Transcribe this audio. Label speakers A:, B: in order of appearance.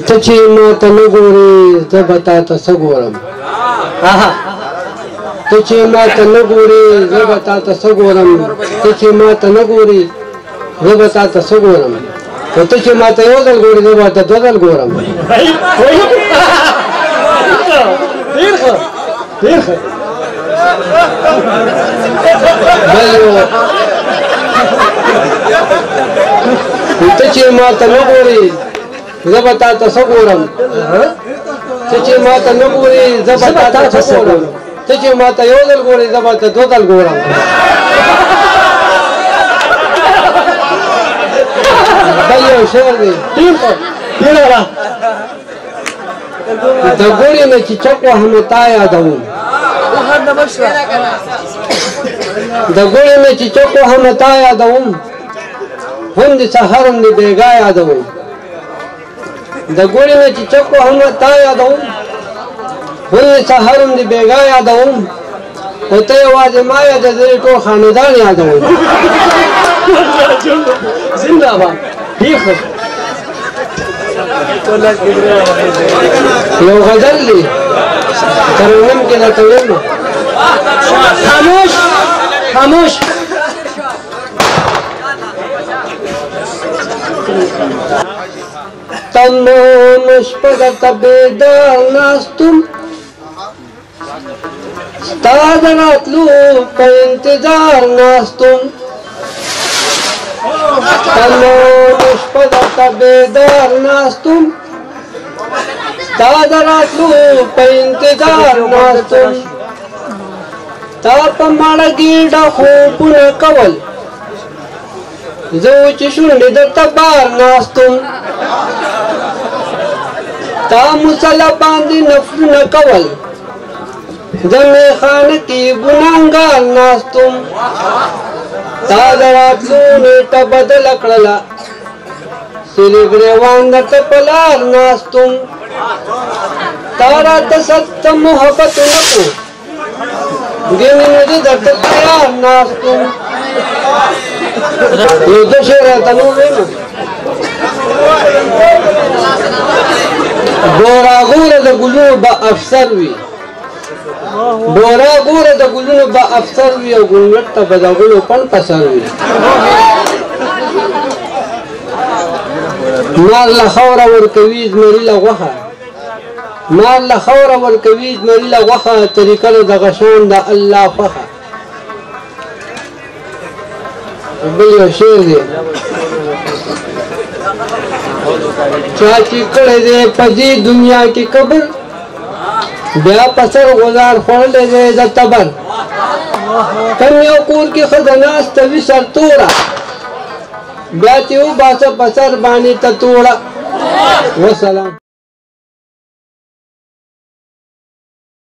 A: تچی ما ته نه ګورې زه به تا ته څه ګورم ته چې ما ته نه ګورې زه به تا ته څه ګورم ته چې ما ته نه ګورې زه به تا ته څه ګورم خو ته چې ما ته یو ځل ګورې زه به تا دوه ځل ګورم ته چې ما ته نه ګورې زه به تا ته څه ګورم ته چې ما ته نه ګورې زه به تا ته څه ګورم ته چې ما ته یو ځل ګورې زه به ته دوه ځل ګورم بل یو شعر دی د ګورې نه چې چک وهم تا یادوم د ګورې نه چې چک وهم تا یادوم هم د سحر هم د بیګا یادوم د ګورې نه چې چک وهم تا یادوم هم د سحر هم د بیګا یادوم خو ته یوازې ما یادوې ټول خاندان یادوم زنده باد یو غزل دی ترنم کې راته ویل خاموش خاموش تمام شپه درته بیدار ناستم ستا د راتلو په انتظار ناستم تمام شپه درته بیدار ناستم ستا د راتلو په انتظار ناستم تا په ماړه ګېډه خوبونه کول زه چې شونډې درته بار ناستم تا مسله باندې نفلونه کول زه میخانه کې ګناهګار ناستم تا د راتلو نیټه بدله کړله سرې ګریوان درته په لار ناستم تا راته سخت محبت ونه کړو ګینې مې زه درته تیار ناستم یو دوه شعر راته نو ویلو ګوره ګوره د ګلونو به افسر وي ګوره ګوره د ګلونو به افسر وي او ګونګټ ته به د غلو پڼ په سر وي مار له خوره ورکوي زمري له غوښه مار له خوره ورکوي زمري له غوښه طریقه د غشان د الله خوښه بل یو شعر دی چا چې کړی دی په دې دنیا کې قبر بیا په سر غزار خوړلی دی د تبر کم یو کور کې ښځه ناسته وي سرتوره بیا ترې وباسه په سر باندې تتوړه وسلام